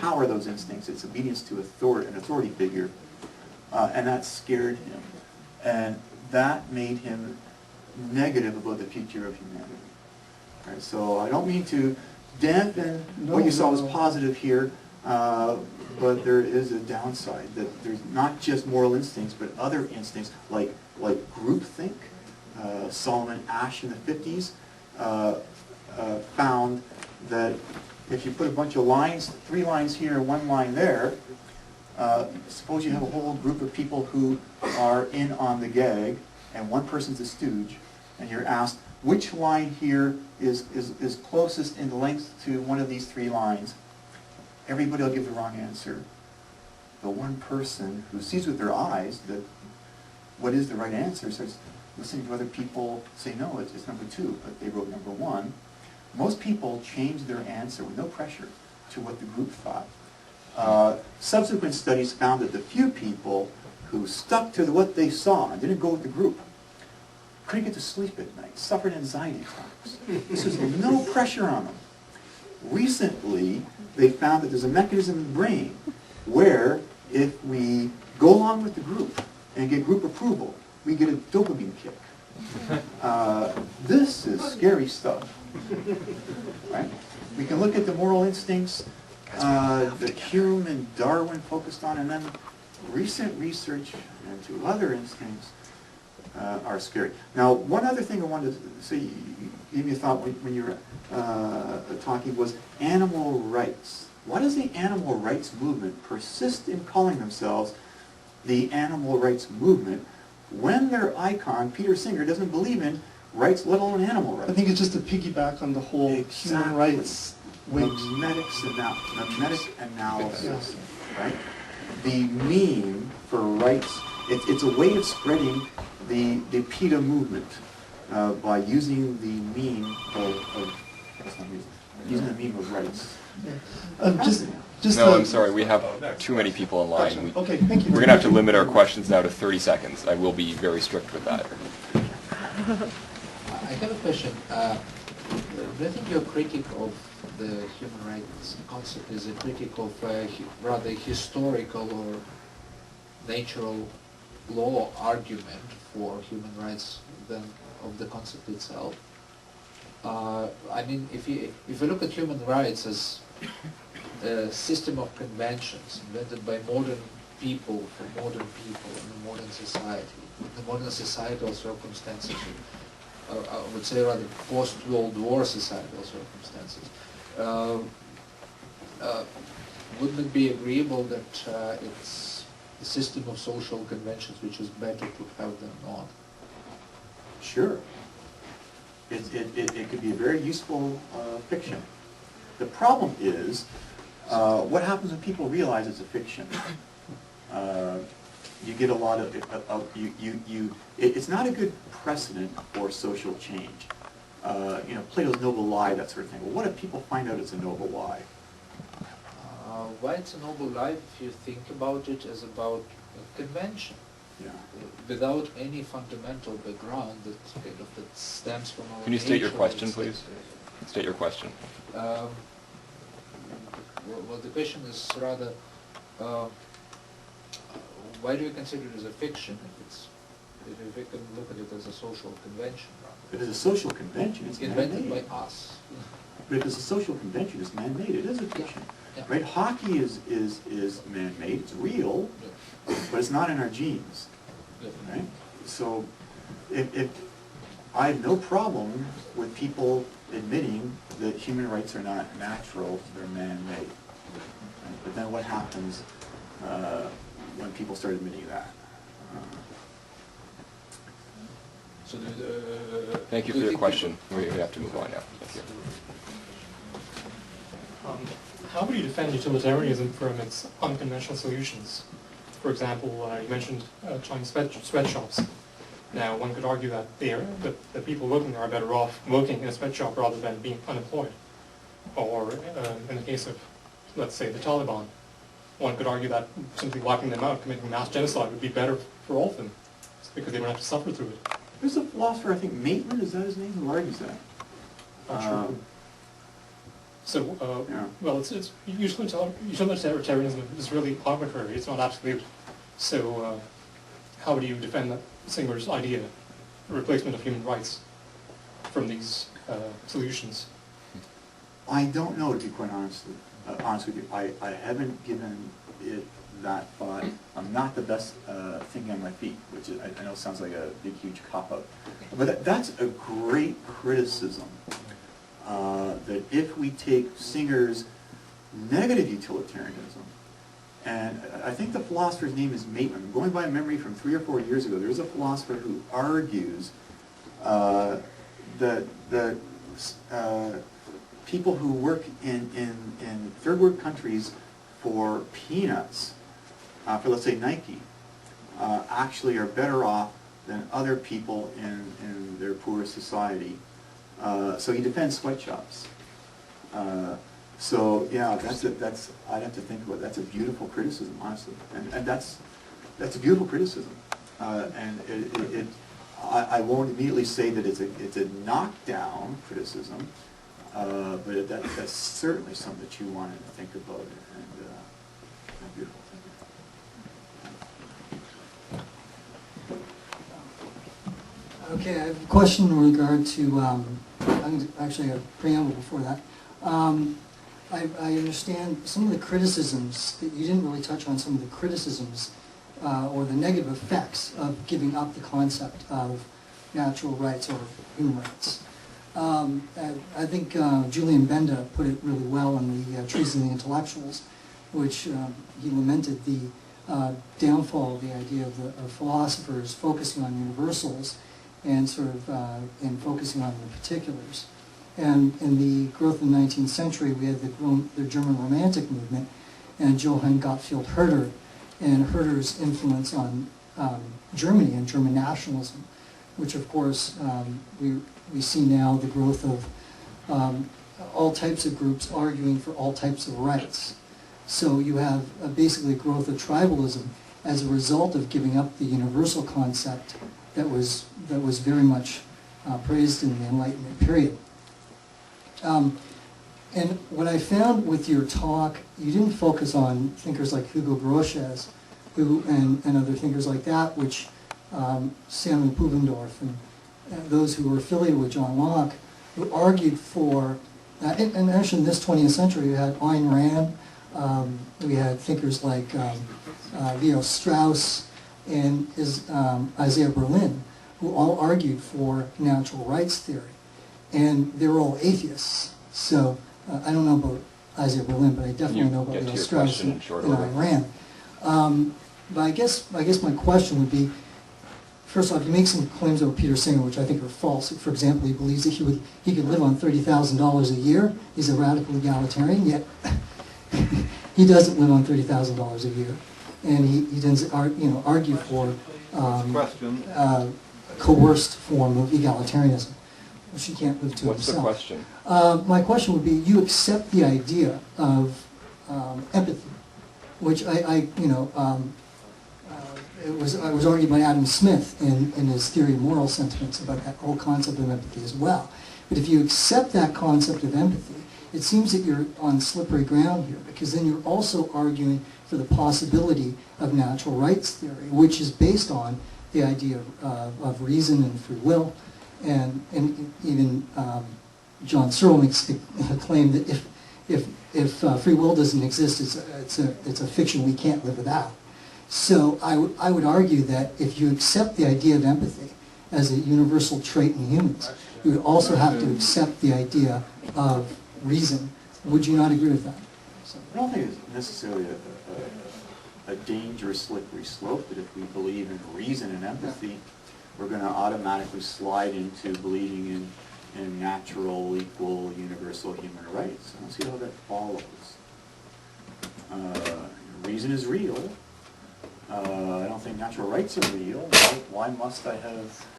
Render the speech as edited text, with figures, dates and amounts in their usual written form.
power of those instincts. It's obedience to an authority figure. And that scared him. And that made him negative about the future of humanity. Right, so I don't mean to dampen what you saw was positive here, but there is a downside, that there's not just moral instincts, but other instincts like groupthink. Solomon Asch in the 50s found that if you put a bunch of lines, 3 lines here, 1 line there, suppose you have a whole group of people who are in on the gag, and one person's a stooge, and you're asked which line here is closest in length to one of these 3 lines. Everybody will give the wrong answer. The one person who sees with their eyes that what is the right answer starts listening to other people say, no, it's number 2, but they wrote number 1. Most people change their answer with no pressure to what the group thought. Subsequent studies found that the few people who stuck to what they saw and didn't go with the group couldn't get to sleep at night, suffered anxiety attacks. This was no pressure on them. Recently, they found that there's a mechanism in the brain where if we go along with the group and get group approval, we get a dopamine kick. This is scary stuff. Right? We can look at the moral instincts that Hume and Darwin focused on, and then recent research into other instincts are scary. Now, one other thing I wanted to say, give me a thought when you were talking, was animal rights. Why does the animal rights movement persist in calling themselves the animal rights movement when their icon, Peter Singer, doesn't believe in rights, let alone animal rights? I think it's just a piggyback on the whole human rights weight. Mimetic analysis, right? The meme for rights, it's a way of spreading the PETA movement by using the meme using the meme of rights. No, I'm sorry. We have too many people in line. Gotcha. Okay, thank you. We're going to have to limit our questions now to 30 seconds. I will be very strict with that. I have a question. Do you think your critique of the human rights concept is a critique of rather historical or natural law argument for human rights than of the concept itself? I mean, if you look at human rights as a system of conventions invented by modern people for modern people in a modern society, with the modern societal circumstances, I would say rather post-World War societal circumstances, wouldn't it be agreeable that it's a system of social conventions which is better to have than not? Sure. It could be a very useful fiction. The problem is, what happens when people realize it's a fiction? You get a lot of, it's not a good precedent for social change. You know, Plato's noble lie, that sort of thing. Well, what if people find out it's a noble lie? Why it's a noble lie if you think about it as about a convention? Yeah. Without any fundamental background that stems from our Can you state your nature, question, please? State your question. Well, the question is rather, why do you consider it as a fiction if we can look at it as a social convention? If it's a social convention, it's invented man-made. by us. But if it's a social convention, it's man-made. It is a fiction. Yeah. Right? Hockey is man-made. It's real, but it's not in our genes. Right? So if I have no problem with people admitting that human rights are not natural, they're man-made. Right? But then what happens when people start admitting that? Thank you for your question. We have to move on now. Thank you. How would you defend utilitarianism from its unconventional solutions? For example, you mentioned Chinese sweatshops. Now, one could argue that the people working there are better off working in a sweatshop rather than being unemployed. Or in the case of, let's say, the Taliban, one could argue that simply wiping them out, committing mass genocide, would be better for all of them, because they don't have to suffer through it. There's a philosopher, I think Maitland, is that his name? Who argues that? So, Yeah. well, utilitarianism is really arbitrary. It's not absolute. So, how do you defend that Singer's idea, a replacement of human rights, from these solutions? I don't know, to be quite honest with you. I haven't given it that thought. I'm not the best thinking on my feet, which is, I know sounds like a big, huge cop-out. But that's a great criticism, that if we take Singer's negative utilitarianism, and I think the philosopher's name is Maitland. Going by memory from 3 or 4 years ago, there's a philosopher who argues that people who work in third world countries for peanuts, for let's say Nike, actually are better off than other people in their poor society. So he defends sweatshops. So yeah, that's I'd have to think about. That's a beautiful criticism, honestly, and that's a beautiful criticism. And I won't immediately say that it's a knockdown criticism, but that's certainly something that you wanted to think about, and beautiful. Okay, I have a question in regard to, actually a preamble before that. I understand some of the criticisms, that you didn't really touch on some of the criticisms or the negative effects of giving up the concept of natural rights or human rights. I think Julian Benda put it really well in the Treason of the Intellectuals, which he lamented the downfall of the idea of philosophers focusing on universals and sort of and focusing on the particulars. And in the growth of the 19th century, we had the German Romantic movement and Johann Gottfried Herder and Herder's influence on Germany and German nationalism, which of course we see now the growth of all types of groups arguing for all types of rights. So you have basically a growth of tribalism as a result of giving up the universal concept that was very much praised in the Enlightenment period. And what I found with your talk, you didn't focus on thinkers like Hugo Grotius and other thinkers like that, which Samuel Pubendorf and those who were affiliated with John Locke, who argued for, and actually in this 20th century, you had Ayn Rand, we had thinkers like Leo Strauss and Isaiah Berlin, who all argued for natural rights theory. And they were all atheists. So I don't know about Isaiah Berlin, but I definitely know about Leo Strauss and Ayn Rand. But I guess my question would be, first off, you make some claims about Peter Singer, which I think are false. For example, he believes that he could live on $30,000 a year. He's a radical egalitarian, yet he doesn't live on $30,000 a year, and he doesn't argue for a coerced form of egalitarianism, which he can't live to himself. What's the question? My question would be: you accept the idea of empathy, which I was argued by Adam Smith in his theory of moral sentiments about that whole concept of empathy as well. But if you accept that concept of empathy, it seems that you're on slippery ground here, because then you're also arguing for the possibility of natural rights theory, which is based on the idea of reason and free will, and even John Searle makes a claim that if free will doesn't exist, it's a fiction we can't live without. So I would argue that if you accept the idea of empathy as a universal trait in humans, you would also have to accept the idea of reason. Would you not agree with that? So. I don't think it's necessarily a dangerous slippery slope, that if we believe in reason and empathy, we're going to automatically slide into believing in natural, equal, universal human rights. I don't see how that follows. Reason is real. I don't think natural rights are real. Why must I have